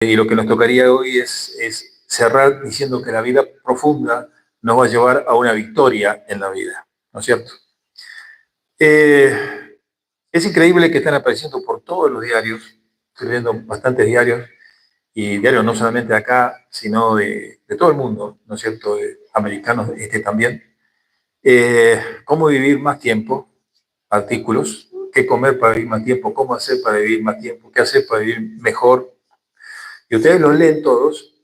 Y lo que nos tocaría hoy es cerrar diciendo que la vida profunda nos va a llevar a una victoria en la vida, ¿no es cierto? Eh, es increíble que están apareciendo por todos los diarios, estoy viendo bastantes diarios, y diarios no solamente de acá, sino de todo el mundo, ¿no es cierto? Americanos también. Cómo vivir más tiempo, artículos, qué comer para vivir más tiempo, cómo hacer para vivir más tiempo, qué hacer para vivir mejor. Y ustedes los leen todos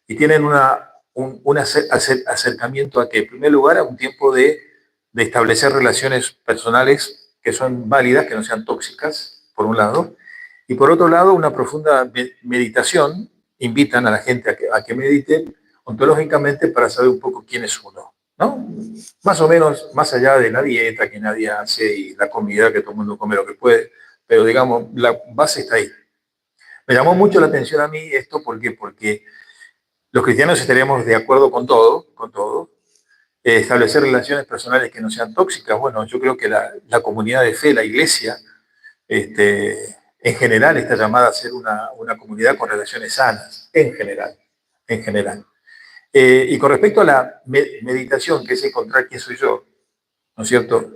y tienen un acercamiento a que, en primer lugar, a un tiempo de establecer relaciones personales que son válidas, que no sean tóxicas, por un lado, y por otro lado, una profunda meditación. Invitan a la gente a que medite ontológicamente para saber un poco quién es uno, ¿no? Más o menos, más allá de la dieta que nadie hace y la comida que todo el mundo come lo que puede, pero digamos, la base está ahí. Me llamó mucho la atención a mí esto, ¿por qué? Porque los cristianos estaríamos de acuerdo con todo. Establecer relaciones personales que no sean tóxicas. Bueno, yo creo que la comunidad de fe, la iglesia, en general está llamada a ser una comunidad con relaciones sanas, en general. Y con respecto a la meditación, que es encontrar quién soy yo, ¿no es cierto?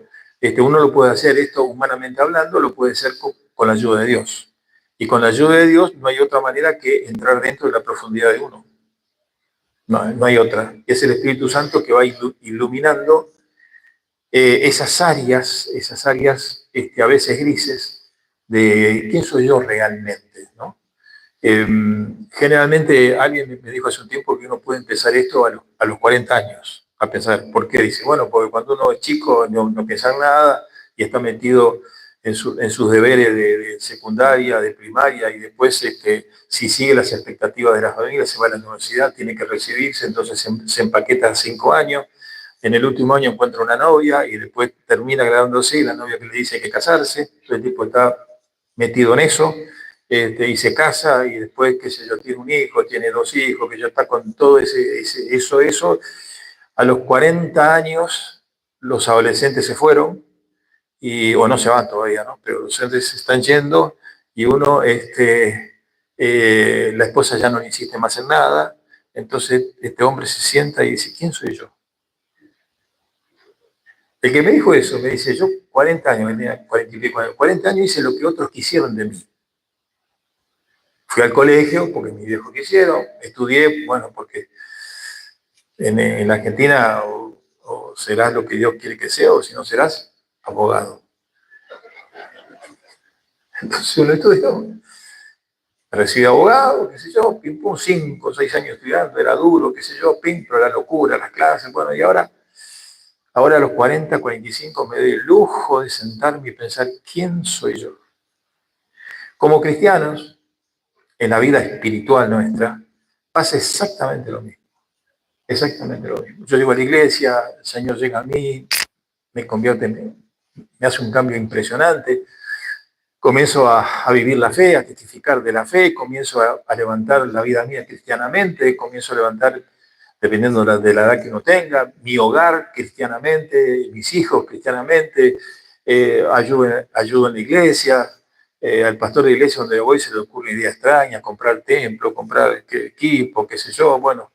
Uno lo puede hacer esto humanamente hablando, lo puede hacer con la ayuda de Dios. Y con la ayuda de Dios no hay otra manera que entrar dentro de la profundidad de uno. No hay otra. Es el Espíritu Santo que va iluminando esas áreas a veces grises de quién soy yo realmente, ¿no? Generalmente alguien me dijo hace un tiempo que uno puede empezar esto a los 40 años, a pensar. ¿Por qué? Dice, bueno, porque cuando uno es chico no piensa en nada y está metido en sus deberes de secundaria, de primaria, y después si sigue las expectativas de la familia, se va a la universidad, tiene que recibirse, entonces se empaqueta 5 años, en el último año encuentra una novia y después termina graduándose y la novia que le dice que casarse, entonces el tipo está metido en eso, y se casa y después, qué sé yo, tiene un hijo, tiene 2 hijos, que ya está con todo eso. A los 40 años los adolescentes se fueron, o no se van todavía, ¿no? Pero los adolescentes se están yendo y uno, la esposa ya no insiste más en nada, entonces este hombre se sienta y dice, ¿quién soy yo? El que me dijo eso me dice, yo 40 años, tenía 40 y pico años, 40 años hice lo que otros quisieron de mí. Fui al colegio porque mis viejos quisieron, estudié, bueno, porque en la Argentina o serás lo que Dios quiere que sea, o si no serás abogado. Entonces uno estudió, recibí abogado, qué sé yo, pim pum, 5 o 6 años estudiando, era duro, qué sé yo, pim, pero la locura, las clases, bueno, y ahora a los 40, 45 me doy el lujo de sentarme y pensar, ¿quién soy yo? Como cristianos, en la vida espiritual nuestra, pasa exactamente lo mismo. Exactamente lo mismo. Yo llego a la iglesia, el Señor llega a mí, me convierte, me hace un cambio impresionante, comienzo a vivir la fe, a testificar de la fe, comienzo a levantar la vida mía cristianamente, comienzo a levantar, dependiendo de la edad que uno tenga, mi hogar cristianamente, mis hijos cristianamente, ayudo en la iglesia, al pastor de la iglesia donde voy se le ocurre una idea extraña, comprar templo, comprar equipo, qué sé yo, bueno,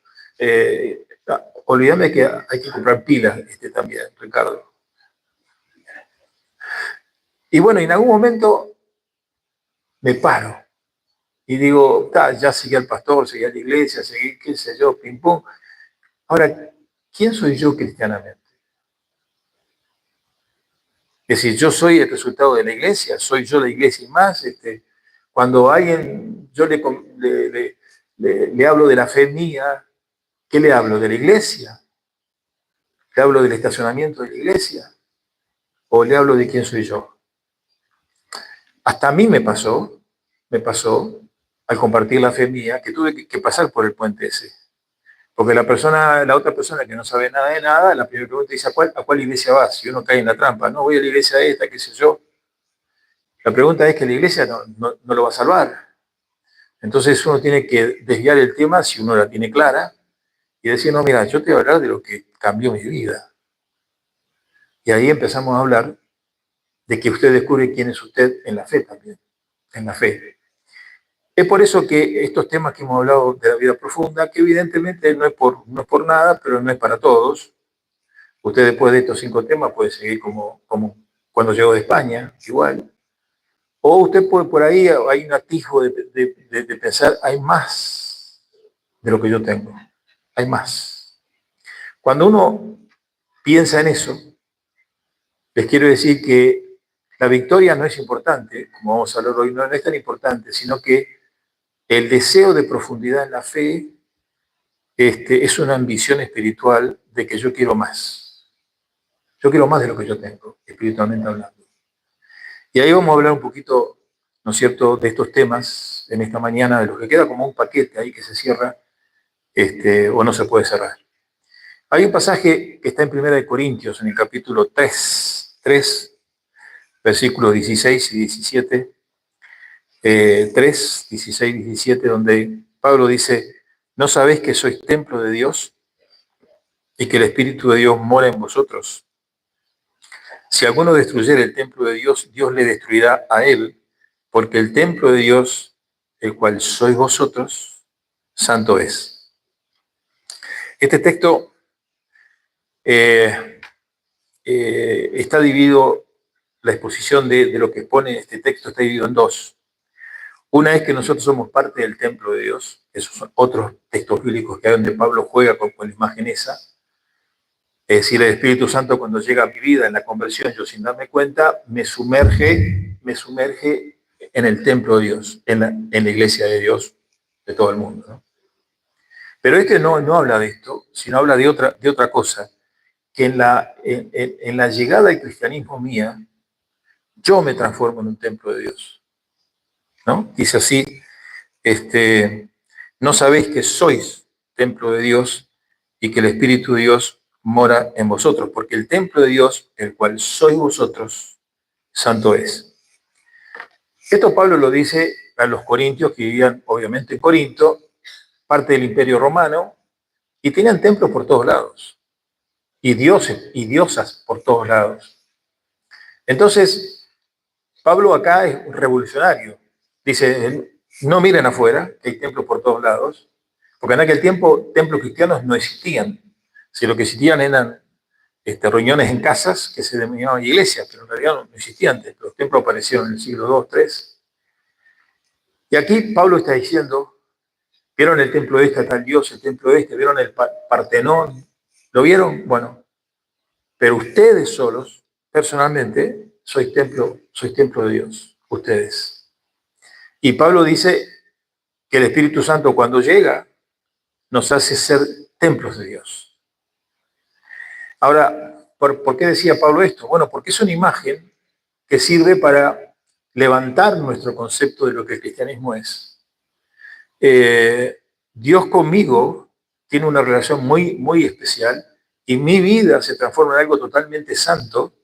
olvídame que hay que comprar pilas también, Ricardo. Y bueno, en algún momento me paro y digo, ya seguí al pastor, seguí a la iglesia, seguí, qué sé yo, pim pum. Ahora, ¿quién soy yo cristianamente? Es decir, yo soy el resultado de la iglesia, soy yo la iglesia y más. Cuando alguien, yo le hablo de la fe mía, ¿qué le hablo? ¿De la iglesia? ¿Le hablo del estacionamiento de la iglesia? ¿O le hablo de quién soy yo? Hasta a mí me pasó, al compartir la fe mía, que tuve que pasar por el puente ese. Porque la otra persona que no sabe nada de nada, la primera pregunta dice, ¿a cuál iglesia vas? Si uno cae en la trampa, no, voy a la iglesia esta, qué sé yo. La pregunta es que la iglesia no lo va a salvar. Entonces uno tiene que desviar el tema si uno la tiene clara y decir, no, mira, yo te voy a hablar de lo que cambió mi vida. Y ahí empezamos a hablar de que usted descubre quién es usted en la fe también, en la fe. Es por eso que estos temas que hemos hablado de la vida profunda, que evidentemente no es por nada, pero no es para todos. Usted después de estos 5 temas puede seguir como cuando llegó de España, igual. O usted puede por ahí, hay un atisbo de pensar, hay más de lo que yo tengo, hay más. Cuando uno piensa en eso, les quiero decir que la victoria no es importante, como vamos a hablar hoy, no es tan importante, sino que el deseo de profundidad en la fe es una ambición espiritual de que yo quiero más. Yo quiero más de lo que yo tengo, espiritualmente hablando. Y ahí vamos a hablar un poquito, ¿no es cierto?, de estos temas en esta mañana, de lo que queda como un paquete ahí que se cierra o no se puede cerrar. Hay un pasaje que está en 1 Corintios, en el capítulo 3, versículos 16 y 17, 3, 16 y 17, donde Pablo dice, ¿no sabéis que sois templo de Dios y que el Espíritu de Dios mora en vosotros? Si alguno destruyera el templo de Dios, Dios le destruirá a él, porque el templo de Dios, el cual sois vosotros, santo es. Este texto está dividido, la exposición de lo que expone este texto está dividido en 2. Una es que nosotros somos parte del templo de Dios, esos son otros textos bíblicos que hay donde Pablo juega con la imagen esa. Es decir, el Espíritu Santo cuando llega a mi vida en la conversión, yo sin darme cuenta, me sumerge en el templo de Dios, en la iglesia de Dios de todo el mundo, ¿no? Pero no habla de esto, sino habla de otra cosa, que en la llegada al cristianismo mía, yo me transformo en un templo de Dios, ¿no? Dice así, no sabéis que sois templo de Dios y que el Espíritu de Dios mora en vosotros, porque el templo de Dios, el cual sois vosotros, santo es. Esto Pablo lo dice a los corintios que vivían obviamente en Corinto, parte del Imperio Romano, y tenían templos por todos lados, y dioses y diosas por todos lados. Entonces, Pablo acá es un revolucionario. Dice, no miren afuera, que hay templos por todos lados, porque en aquel tiempo templos cristianos no existían. Si lo que existían eran reuniones en casas que se denominaban iglesias, pero en realidad no existían templos. Los templos aparecieron en el siglo II, III. Y aquí Pablo está diciendo, ¿vieron el templo de este tal Dios, el templo de este? ¿Vieron el Partenón? ¿Lo vieron? Bueno, pero ustedes solos, personalmente, sois templo de Dios, ustedes. Y Pablo dice que el Espíritu Santo cuando llega nos hace ser templos de Dios. Ahora, ¿por qué decía Pablo esto? Bueno, porque es una imagen que sirve para levantar nuestro concepto de lo que el cristianismo es. Dios conmigo tiene una relación muy, muy especial y mi vida se transforma en algo totalmente santo.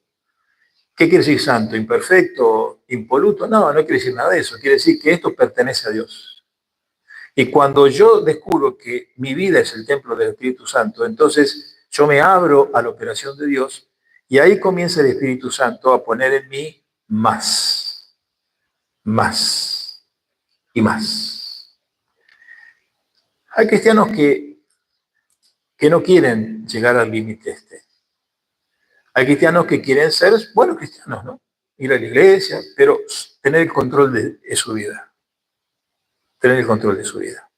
¿Qué quiere decir santo? ¿Imperfecto? ¿Impoluto? No quiere decir nada de eso. Quiere decir que esto pertenece a Dios. Y cuando yo descubro que mi vida es el templo del Espíritu Santo, entonces yo me abro a la operación de Dios y ahí comienza el Espíritu Santo a poner en mí más y más. Hay cristianos que no quieren llegar al límite este. Hay cristianos que quieren ser buenos cristianos, ¿no? Ir a la iglesia, pero tener el control de su vida. Tener el control de su vida.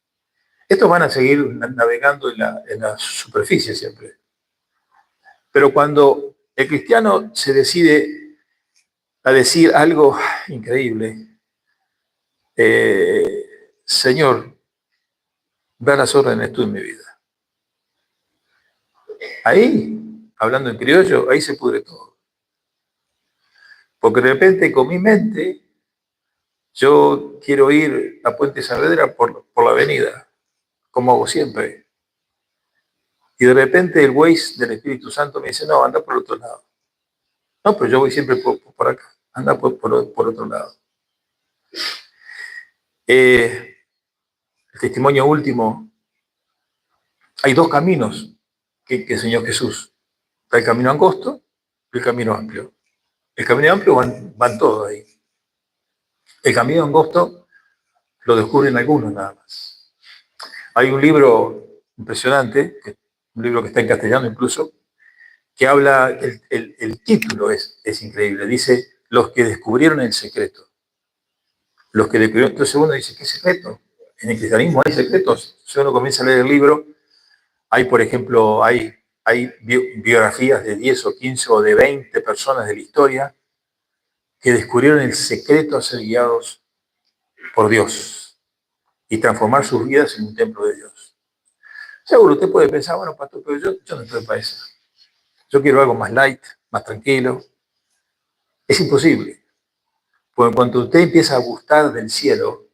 Estos van a seguir navegando en la superficie siempre. Pero cuando el cristiano se decide a decir algo increíble, Señor, da las órdenes tú en mi vida. Ahí, hablando en criollo, ahí se pudre todo. Porque de repente con mi mente yo quiero ir a Puente Saavedra por la avenida, como hago siempre. Y de repente el Waze del Espíritu Santo me dice, no, anda por el otro lado. No, pero yo voy siempre por acá, anda por otro lado. El testimonio último, hay 2 caminos que enseñó Jesús. Está el camino angosto y el camino amplio. El camino amplio van todos ahí. El camino angosto lo descubren algunos nada más. Hay un libro impresionante, un libro que está en castellano incluso, que habla, el título es increíble, dice, los que descubrieron el secreto. Los que descubrieron, entonces uno dice, ¿qué secreto? En el cristianismo hay secretos. Si uno comienza a leer el libro, hay, por ejemplo, hay biografías de 10 o 15 o de 20 personas de la historia que descubrieron el secreto a ser guiados por Dios y transformar sus vidas en un templo de Dios. Seguro usted puede pensar, bueno, pastor, pero yo no estoy para eso. Yo quiero algo más light, más tranquilo. Es imposible. Porque cuando usted empieza a gustar del cielo,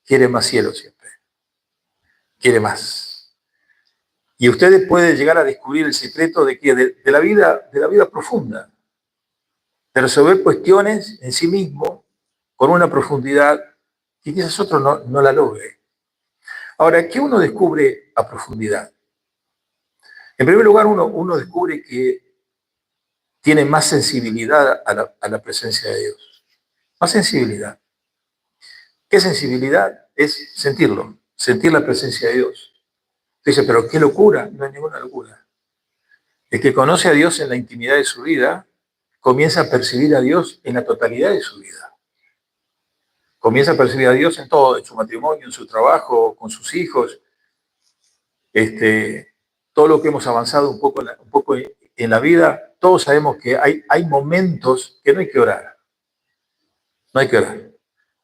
quiere más cielo siempre. Quiere más. Y usted puede llegar a descubrir el secreto de que de la vida profunda, de resolver cuestiones en sí mismo con una profundidad que quizás otro no la logre. Ahora, ¿qué uno descubre a profundidad? En primer lugar, uno descubre que tiene más sensibilidad a la presencia de Dios. Más sensibilidad. ¿Qué sensibilidad? Es sentirlo, sentir la presencia de Dios. Dice, pero qué locura, no hay ninguna locura. El que conoce a Dios en la intimidad de su vida, comienza a percibir a Dios en la totalidad de su vida. Comienza a percibir a Dios en todo, en su matrimonio, en su trabajo, con sus hijos. Todo lo que hemos avanzado un poco en la vida, todos sabemos que hay momentos que no hay que orar. No hay que orar.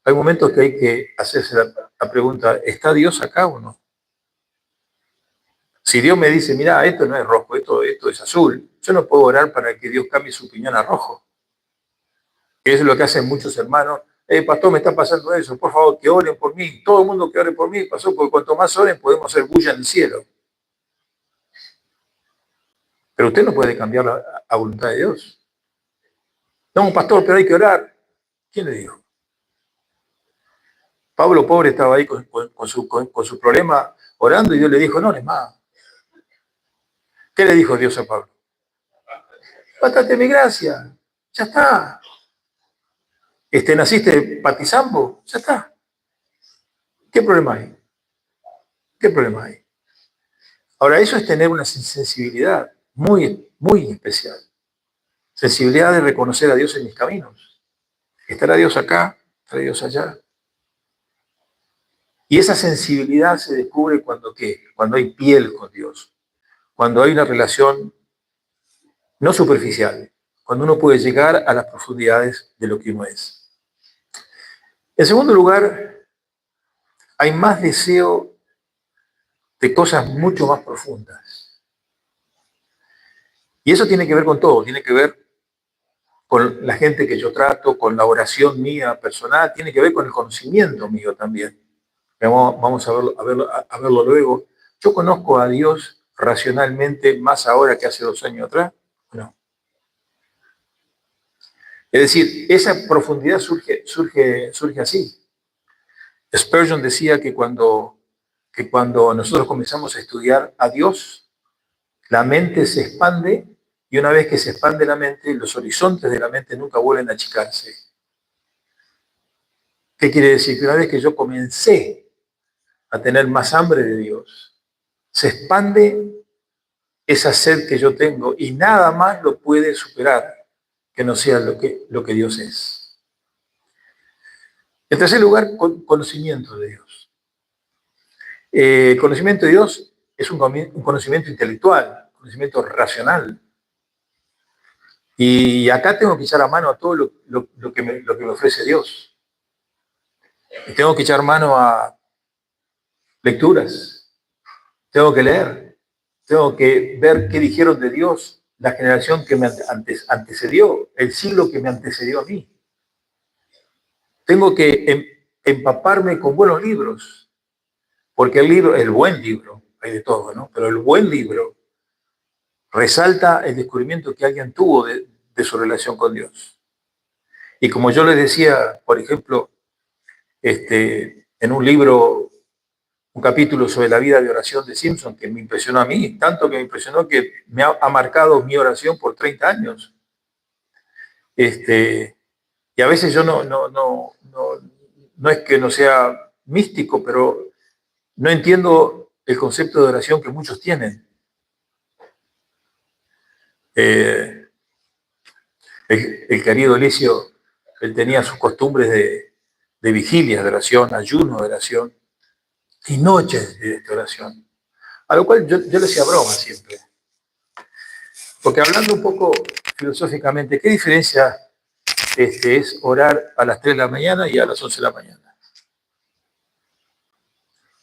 Hay momentos que hay que hacerse la pregunta, ¿está Dios acá o no? Si Dios me dice, mira, esto no es rojo, esto es azul, yo no puedo orar para que Dios cambie su opinión a rojo. Que es lo que hacen muchos hermanos. Pastor, me está pasando eso, por favor, que oren por mí. Todo el mundo que ore por mí, pasó, porque cuanto más oren, podemos hacer bulla en el cielo. Pero usted no puede cambiar la voluntad de Dios. No, pastor, pero hay que orar. ¿Quién le dijo? Pablo, pobre, estaba ahí con su problema orando y Dios le dijo, no ores más. ¿Qué le dijo Dios a Pablo? Bástate mi gracia, ya está. Naciste patizambo, ya está. ¿Qué problema hay? ¿Qué problema hay? Ahora, eso es tener una sensibilidad muy, muy especial. Sensibilidad de reconocer a Dios en mis caminos. Estará Dios acá, estará Dios allá. Y esa sensibilidad se descubre cuando ¿qué? Cuando hay piel con Dios. Cuando hay una relación no superficial. Cuando uno puede llegar a las profundidades de lo que uno es. En segundo lugar, hay más deseo de cosas mucho más profundas. Y eso tiene que ver con todo, tiene que ver con la gente que yo trato, con la oración mía personal, tiene que ver con el conocimiento mío también. Vamos a verlo luego. ¿Yo conozco a Dios racionalmente más ahora que hace 2 años atrás? No. Es decir, esa profundidad surge así. Spurgeon decía que cuando nosotros comenzamos a estudiar a Dios, la mente se expande y una vez que se expande la mente, los horizontes de la mente nunca vuelven a achicarse. ¿Qué quiere decir? Que una vez que yo comencé a tener más hambre de Dios, se expande esa sed que yo tengo y nada más lo puede superar que no sea lo que Dios es. En tercer lugar, conocimiento de Dios. Conocimiento de Dios es un conocimiento intelectual, un conocimiento racional. Y acá tengo que echar a mano a todo lo que me ofrece Dios. Y tengo que echar mano a lecturas. Tengo que leer. Tengo que ver qué dijeron de Dios la generación que me antecedió, el siglo que me antecedió a mí. Tengo que empaparme con buenos libros, porque el buen libro, hay de todo, ¿no? Pero el buen libro resalta el descubrimiento que alguien tuvo de su relación con Dios. Y como yo les decía, por ejemplo, en un libro, un capítulo sobre la vida de oración de Simpson, que me impresionó a mí, tanto que me impresionó que me ha marcado mi oración por 30 años. Y a veces yo no es que no sea místico, pero no entiendo el concepto de oración que muchos tienen. El querido Elicio, él tenía sus costumbres de vigilias de oración, ayuno de oración y noches de oración. A lo cual yo le hacía broma siempre. Porque hablando un poco filosóficamente, ¿qué diferencia es orar a las 3 de la mañana y a las 11 de la mañana?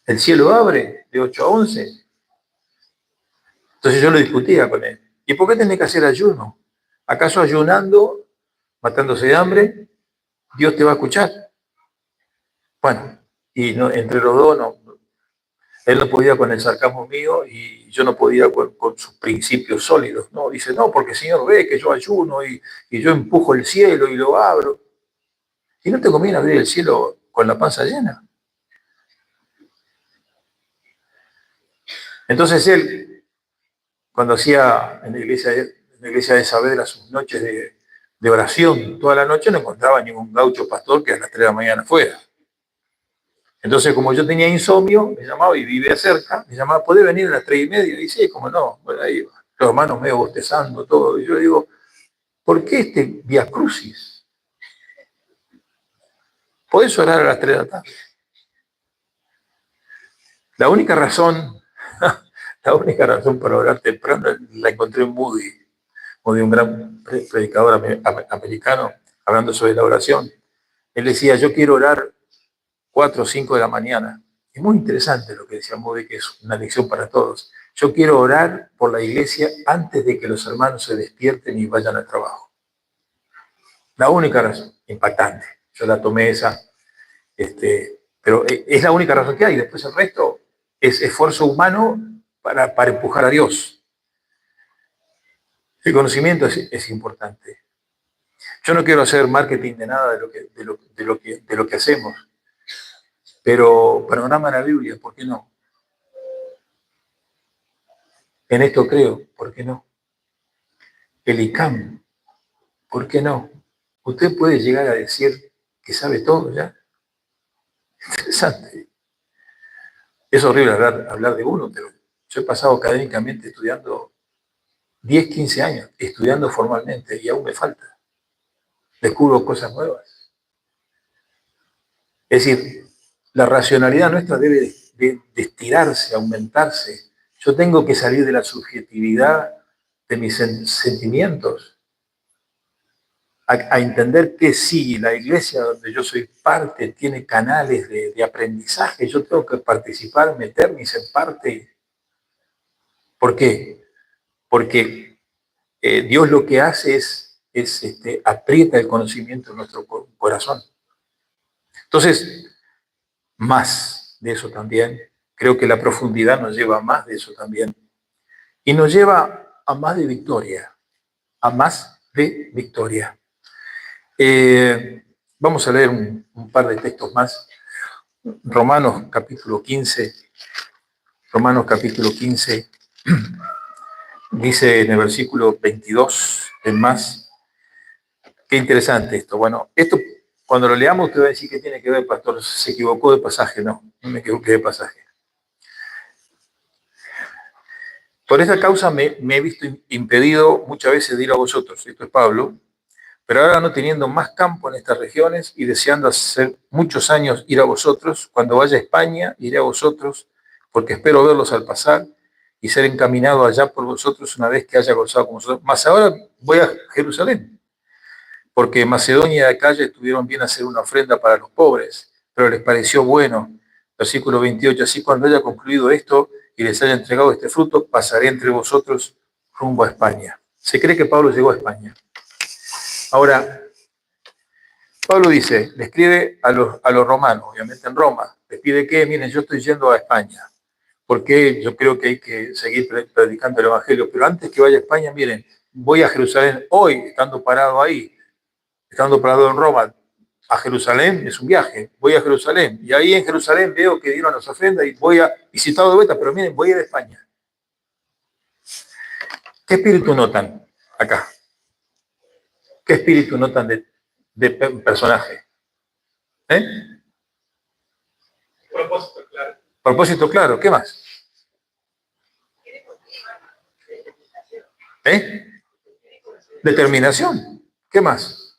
El cielo abre de 8 a 11. Entonces yo lo discutía con él. ¿Y por qué tenés que hacer ayuno? ¿Acaso ayunando, matándose de hambre, Dios te va a escuchar? Bueno, y no, entre los dos, no, él no podía con el sarcasmo mío y yo no podía con sus principios sólidos. No, dice, no, porque el Señor ve que yo ayuno y yo empujo el cielo y lo abro. ¿Y no te conviene abrir el cielo con la panza llena? Entonces él, cuando hacía en la iglesia de Saavedra sus noches de oración toda la noche, no encontraba ningún gaucho pastor que a las 3 de la mañana fuera. Entonces, como yo tenía insomnio, me llamaba y vivía cerca, me llamaba, ¿podés venir a las 3:30? Y sí, como no, bueno, ahí los hermanos medio bostezando, todo. Y yo digo, ¿por qué este Via Crucis? ¿Podés orar a las 3 de la tarde? La única razón, la única razón para orar temprano la encontré en Moody, un gran predicador americano, hablando sobre la oración. Él decía, yo quiero orar 4 o 5 de la mañana. Es muy interesante lo que decía Moody, que es una lección para todos. Yo quiero orar por la iglesia antes de que los hermanos se despierten y vayan al trabajo. La única razón, impactante. Yo la tomé esa, pero es la única razón que hay. Después el resto es esfuerzo humano para empujar a Dios. El conocimiento es importante. Yo no quiero hacer marketing de nada de lo que hacemos, pero panorama de la Biblia, ¿por qué no? En esto creo, ¿por qué no? El ICAM, ¿por qué no? Usted puede llegar a decir que sabe todo ya. Interesante. Es horrible hablar de uno, pero yo he pasado académicamente estudiando 10, 15 años, estudiando formalmente y aún me falta. Descubro cosas nuevas. Es decir, la racionalidad nuestra debe de estirarse, aumentarse. Yo tengo que salir de la subjetividad de mis sentimientos a entender que sí, la iglesia donde yo soy parte tiene canales de aprendizaje, yo tengo que participar, meterme y ser parte. ¿Por qué? Porque Dios lo que hace es aprieta el conocimiento en nuestro corazón. Entonces, más de eso también, creo que la profundidad nos lleva a más de eso también. Y nos lleva a más de victoria, a más de victoria. Vamos a leer un par de textos más. Romanos capítulo 15. Romanos capítulo 15 dice en el versículo 22 en más. Qué interesante esto. Bueno, esto cuando lo leamos usted va a decir que tiene que ver, pastor, se equivocó de pasaje. No, no me equivoqué de pasaje. Por esa causa me he visto impedido muchas veces de ir a vosotros. Esto es Pablo. Pero ahora no teniendo más campo en estas regiones y deseando hacer muchos años ir a vosotros, cuando vaya a España iré a vosotros, porque espero verlos al pasar y ser encaminado allá por vosotros una vez que haya gozado con vosotros. Mas ahora voy a Jerusalén, porque Macedonia y Acaya estuvieron bien hacer una ofrenda para los pobres, pero les pareció bueno. Versículo 28, así cuando haya concluido esto y les haya entregado este fruto, pasaré entre vosotros rumbo a España. Se cree que Pablo llegó a España. Ahora, Pablo dice, le escribe a los romanos, obviamente en Roma, les pide que, miren, yo estoy yendo a España, porque yo creo que hay que seguir predicando el Evangelio, pero antes que vaya a España, miren, voy a Jerusalén hoy, estando parado ahí, estando parado en Roma, a Jerusalén es un viaje, voy a Jerusalén, y ahí en Jerusalén veo que dieron las ofrendas y voy a visitar de vuelta, pero miren, voy a ir a España. ¿Qué espíritu notan acá? ¿Qué espíritu notan de personaje? ¿Eh? Propósito claro. Propósito claro, ¿qué más? ¿Eh? Determinación, ¿qué más?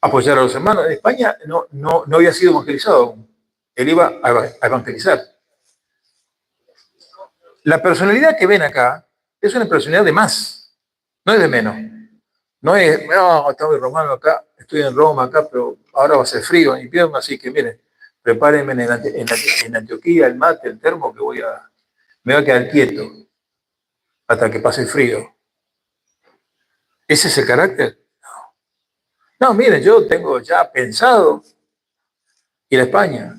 Apoyar a los hermanos. En España no había sido evangelizado aún. Él iba a evangelizar. La personalidad que ven acá es una personalidad de más, no es de menos. No es, no, estoy romano acá, estoy en Roma acá, pero ahora va a ser frío en invierno, así que miren, prepárenme en Antioquía el mate, el termo, que me voy a quedar quieto hasta que pase el frío. ¿Ese es el carácter? No, miren, yo tengo ya pensado ir a España.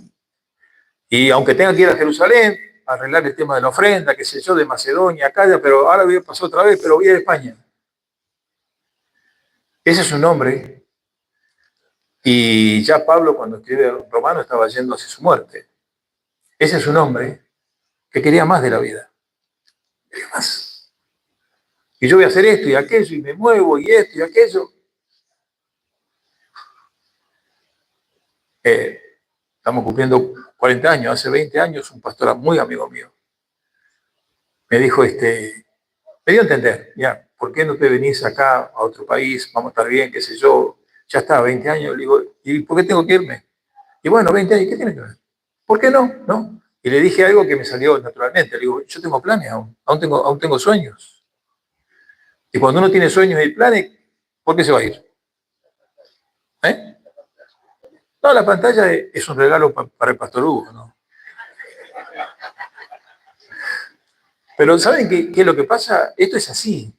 Y aunque tenga que ir a Jerusalén, a arreglar el tema de la ofrenda, qué sé yo, de Macedonia, acá, pero ahora voy a pasar otra vez, pero voy a ir a España. Ese es un hombre. Y ya Pablo, cuando escribe Romano, estaba yendo hacia su muerte. Ese es un hombre que quería más de la vida. Quería más. Y yo voy a hacer esto y aquello, y me muevo, y esto y aquello. Estamos cumpliendo 40 años. Hace 20 años, un pastor muy amigo mío me dijo, me dio a entender, ya, ¿por qué no te venís acá a otro país? Vamos a estar bien, qué sé yo. Ya está, 20 años. Le digo, ¿y por qué tengo que irme? Y bueno, 20 años, ¿qué tiene que ver? ¿Por qué no? ¿No? Y le dije algo que me salió naturalmente. Le digo, yo tengo planes aún tengo sueños. Y cuando uno tiene sueños y planes, ¿por qué se va a ir? ¿Eh? No, la pantalla es un regalo para el pastor Hugo, ¿no? Pero ¿saben qué es lo que pasa? Esto es así.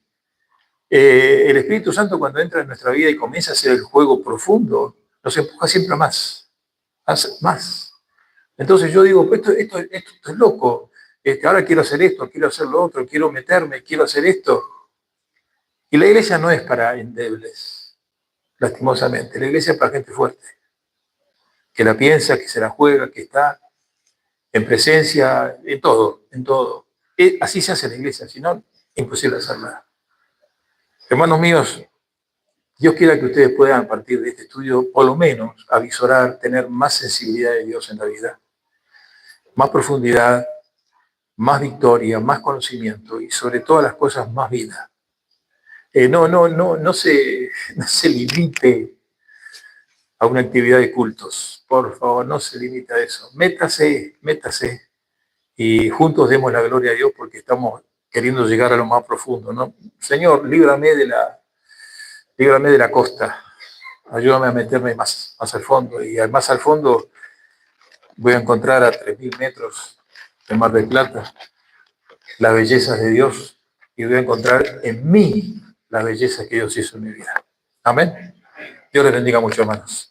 El Espíritu Santo, cuando entra en nuestra vida y comienza a hacer el juego profundo, nos empuja siempre a más, más. Entonces yo digo, pues esto es loco. Ahora quiero hacer esto, quiero hacer lo otro, quiero meterme, quiero hacer esto. Y la iglesia no es para endebles, lastimosamente. La iglesia es para gente fuerte, que la piensa, que se la juega, que está en presencia, en todo, en todo. Así se hace la iglesia, si no, imposible hacerla. Hermanos míos, Dios quiera que ustedes puedan, a partir de este estudio, por lo menos, avisorar, tener más sensibilidad de Dios en la vida, más profundidad, más victoria, más conocimiento y sobre todas las cosas, más vida. No se limite a una actividad de cultos. Por favor, no se limite a eso. Métase y juntos demos la gloria a Dios porque estamos queriendo llegar a lo más profundo, ¿no? Señor, líbrame de la costa. Ayúdame a meterme más al fondo. Y más al fondo voy a encontrar a 3.000 metros de Mar del Plata las bellezas de Dios y voy a encontrar en mí las bellezas que Dios hizo en mi vida. Amén. Dios les bendiga mucho, hermanos.